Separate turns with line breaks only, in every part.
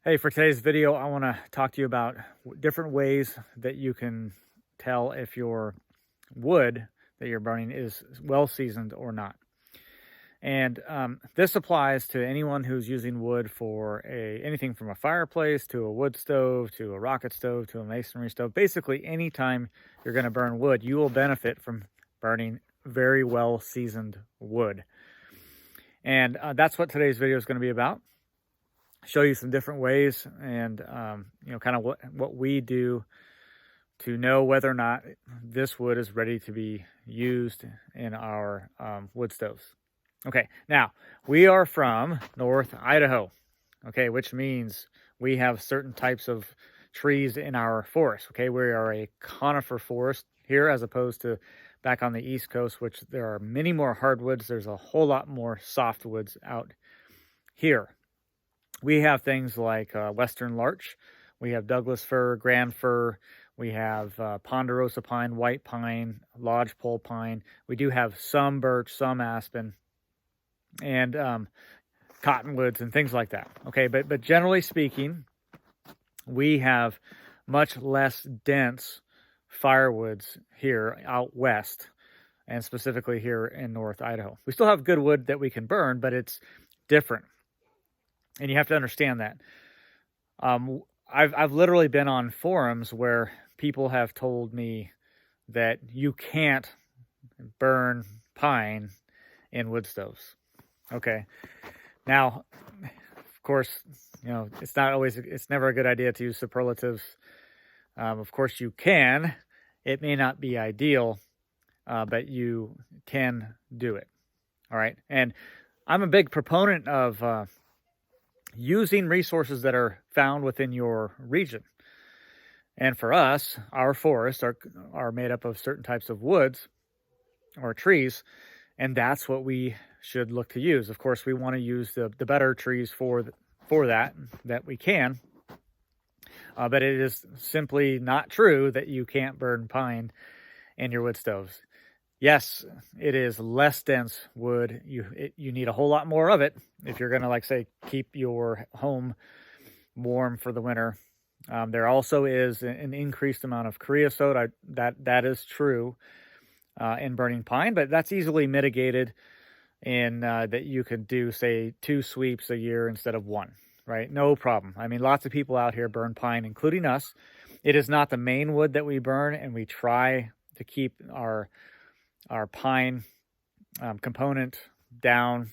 Hey, for today's video, I want to talk to you about different ways that you can tell if your wood that you're burning is well seasoned or not. And this applies to anyone who's using wood for anything from a fireplace to a wood stove to a rocket stove to a masonry stove. Basically, anytime you're going to burn wood, you will benefit from burning very well seasoned wood. And that's what today's video is going to be about. Show you some different ways and kind of what we do to know whether or not this wood is ready to be used in our wood stoves. Okay, now we are from North Idaho, okay, which means we have certain types of trees in our forest. Okay, we are a conifer forest here as opposed to back on the East Coast, which there are many more hardwoods. There's a whole lot more softwoods out here. We have things like western larch, we have Douglas fir, grand fir, we have ponderosa pine, white pine, lodgepole pine. We do have some birch, some aspen, and cottonwoods and things like that. Okay, but generally speaking, we have much less dense firewoods here out west, and specifically here in North Idaho. We still have good wood that we can burn, but it's different. And you have to understand that. I've literally been on forums where people have told me that you can't burn pine in wood stoves. Okay. Now, of course, it's never a good idea to use superlatives. Of course you can. It may not be ideal, but you can do it. All right. And I'm a big proponent of using resources that are found within your region. And for us, our forests are made up of certain types of woods or trees, and that's what we should look to use. Of course, we want to use the better trees for that we can, but it is simply not true that you can't burn pine in your wood stoves. Yes, it is less dense wood. You need a whole lot more of it if you're going to, like, say, keep your home warm for the winter. There also is an increased amount of creosote. That is true in burning pine, but that's easily mitigated in that you could do, say, 2 sweeps a year instead of 1, right? No problem. I mean, lots of people out here burn pine, including us. It is not the main wood that we burn, and we try to keep our pine component down,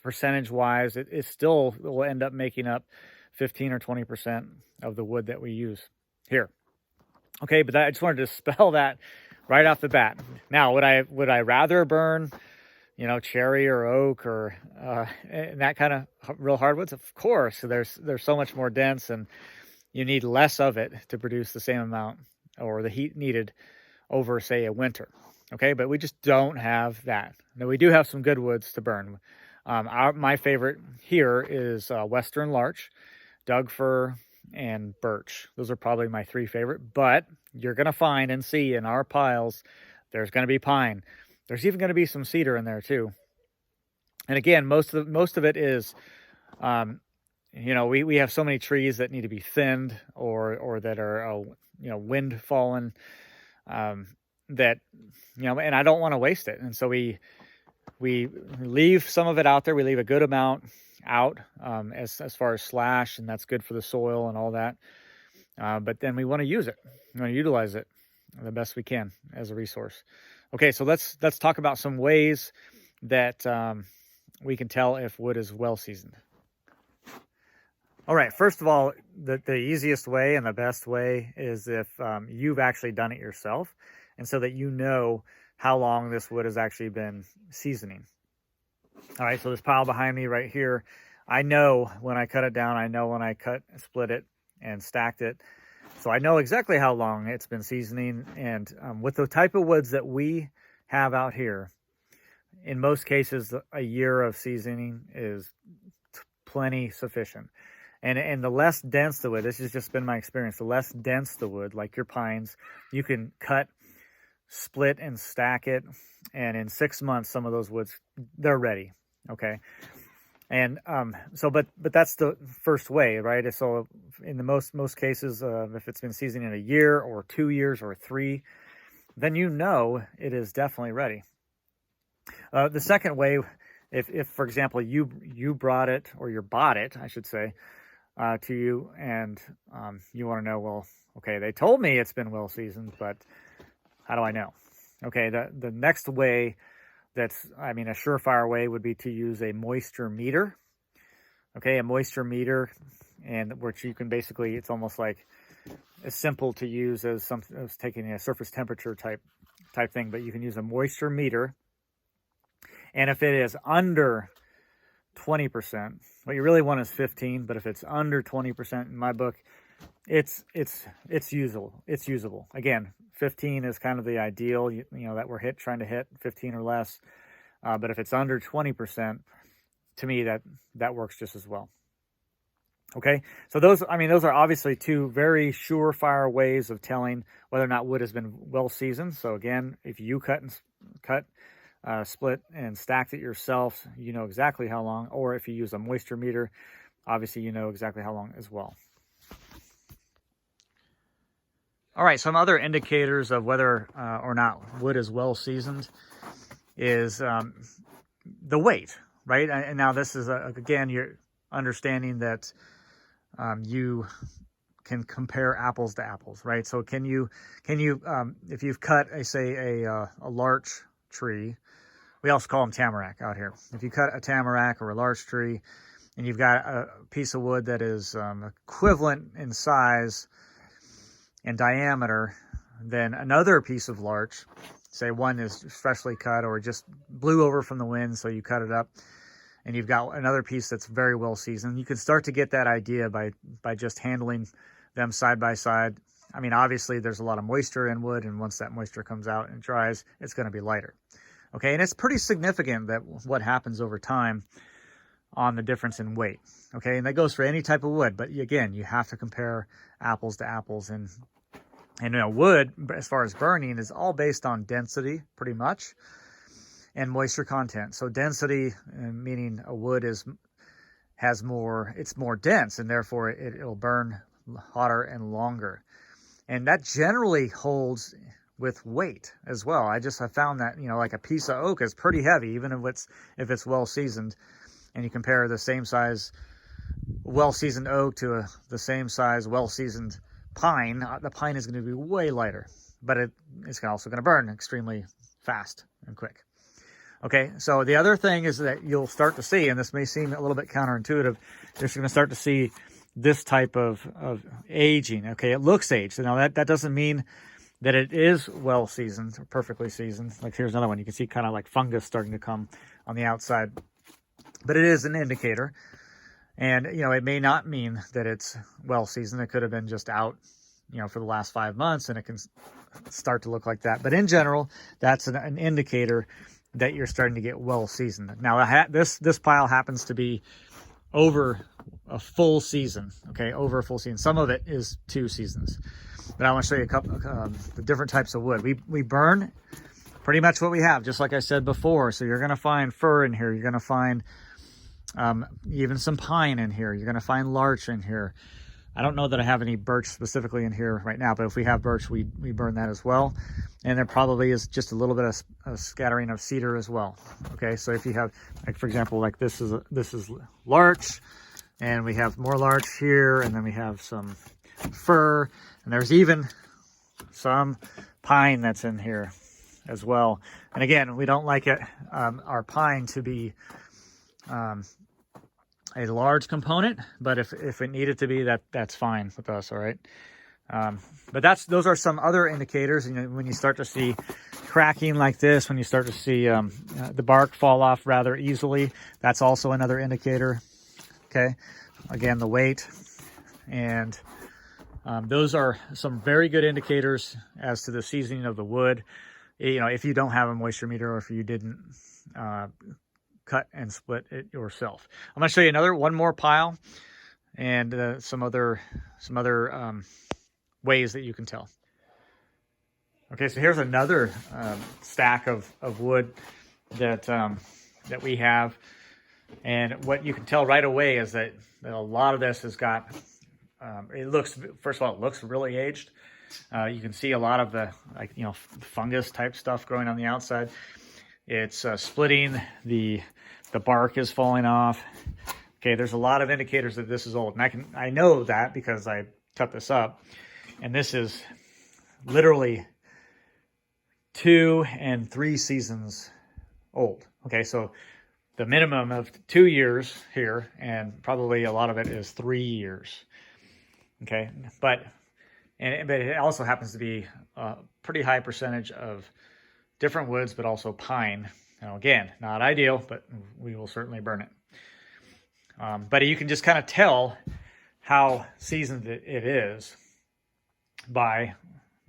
percentage wise. It still will end up making up 15 or 20% of the wood that we use here. Okay, but I just wanted to spell that right off the bat. Now, would I rather burn, cherry or oak or that kind of real hardwoods? Of course. There's so much more dense, and you need less of it to produce the same amount or the heat needed over, say, a winter. Okay, but we just don't have that. Now, we do have some good woods to burn. My favorite here is western larch, Doug fir, and birch. Those are probably my 3 favorite, but you're going to find and see in our piles, there's going to be pine. There's even going to be some cedar in there too. And again, most of it is, we have so many trees that need to be thinned or that are, wind fallen, that, and I don't want to waste it. And so we leave some of it out there. We leave a good amount out as far as slash, and that's good for the soil and all that. But then we want to use it. We want to utilize it the best we can as a resource. Okay, so let's talk about some ways that we can tell if wood is well seasoned. All right, first of all, the easiest way and the best way is if you've actually done it yourself, and so that you know how long this wood has actually been seasoning. All right, so this pile behind me right here, I know when I cut it down, I know when I split it and stacked it. So I know exactly how long it's been seasoning. And with the type of woods that we have out here, in most cases, a year of seasoning is plenty sufficient. And the less dense the wood, this has just been my experience, the less dense the wood, like your pines, you can cut, split, and stack it. And in 6 months, some of those woods, they're ready. Okay. And but that's the first way, right? So in the most cases, if it's been seasoned in a year or 2 years or 3, then you know it is definitely ready. The second way, if for example you brought it, or you bought it, I should say, to you, and you want to know, well, okay, they told me it's been well seasoned, but how do I know? Okay, the next way, a surefire way, would be to use a moisture meter. Okay, a moisture meter, and which you can basically, it's almost like as simple to use as taking a surface temperature type thing, but you can use a moisture meter. And if it is under 20%, what you really want is 15, but if it's under 20% in my book, it's usable. It's usable. Again, 15 is kind of the ideal, that we're trying to hit 15 or less. But if it's under 20%, to me, that works just as well. Okay, so those are obviously two very surefire ways of telling whether or not wood has been well seasoned. So again, if you cut, split, and stacked it yourself, you know exactly how long. Or if you use a moisture meter, obviously you know exactly how long as well. All right, some other indicators of whether or not wood is well seasoned is the weight, right? And now this is, again, you're understanding that you can compare apples to apples, right? So can you if you've cut a larch tree, we also call them tamarack out here. If you cut a tamarack or a larch tree, and you've got a piece of wood that is equivalent in size and diameter than another piece of larch, say one is freshly cut or just blew over from the wind, so you cut it up, and you've got another piece that's very well seasoned, you can start to get that idea by just handling them side by side. I mean, obviously there's a lot of moisture in wood, and once that moisture comes out and dries, it's going to be lighter. Okay, and it's pretty significant that what happens over time on the difference in weight. Okay, and that goes for any type of wood, but again, you have to compare apples to apples. And wood, as far as burning, is all based on density, pretty much, and moisture content. So density, meaning a wood it's more dense, and therefore it'll burn hotter and longer. And that generally holds with weight as well. I found that, like a piece of oak is pretty heavy, even if it's well seasoned, and you compare the same size well seasoned oak to the same size well seasoned pine, the pine is going to be way lighter, but it's also going to burn extremely fast and quick. Okay, so the other thing is that you'll start to see, and this may seem a little bit counterintuitive, you're going to start to see this type of aging. Okay, it looks aged. Now that doesn't mean that it is well seasoned or perfectly seasoned. Like here's another one. You can see kind of like fungus starting to come on the outside, but it is an indicator. And, it may not mean that it's well seasoned. It could have been just out, for the last 5 months, and it can start to look like that. But in general, that's an indicator that you're starting to get well seasoned. Now, this pile happens to be over a full season. Okay, over a full season. Some of it is 2 seasons. But I want to show you a couple of the different types of wood. We burn pretty much what we have, just like I said before. So you're going to find fir in here. You're going to find even some pine in here. You're going to find larch in here. I don't know that I have any birch specifically in here right now, but if we have birch, we burn that as well. And there probably is just a little bit of scattering of cedar as well. Okay, so if you have, like for example, like this is larch, and we have more larch here, and then we have some fir, and there's even some pine that's in here as well. And again, we don't like our pine to be a large component, but if it needed to be, that's fine with us. All right, but those are some other indicators. When you start to see cracking like this, when you start to see the bark fall off rather easily, that's also another indicator. Okay, again, the weight, and those are some very good indicators as to the seasoning of the wood. If you don't have a moisture meter, or if you didn't cut and split it yourself. I'm going to show you one more pile, and some other ways that you can tell. Okay, so here's another stack of wood that we have. And what you can tell right away is that a lot of this has got, it looks, first of all, it looks really aged. You can see a lot of the, like, you know, fungus type stuff growing on the outside. It's splitting, the bark is falling off. Okay, there's a lot of indicators that this is old. And I know that because I cut this up. And this is literally 2 and 3 seasons old. Okay, so the minimum of 2 years here, and probably a lot of it is 3 years. Okay, but it also happens to be a pretty high percentage of different woods, but also pine. Now, again, not ideal, but we will certainly burn it. But you can just kind of tell how seasoned it is by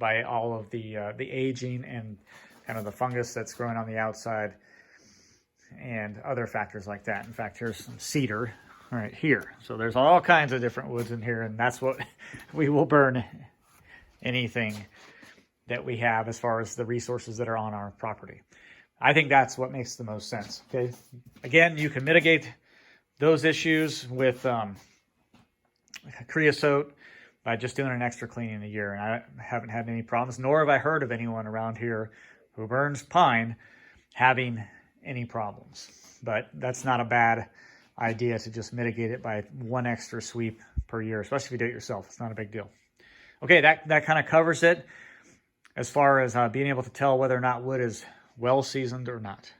all of the aging and kind of the fungus that's growing on the outside and other factors like that. In fact, here's some cedar right here. So there's all kinds of different woods in here, and that's what we will burn, anything that we have as far as the resources that are on our property. I think that's what makes the most sense. Okay, again, you can mitigate those issues with creosote by just doing an extra cleaning a year, and I haven't had any problems, nor have I heard of anyone around here who burns pine having any problems. But that's not a bad idea to just mitigate it by one extra sweep per year, especially if you do it yourself. It's not a big deal. Okay, that kind of covers it as far as being able to tell whether or not wood is well seasoned or not.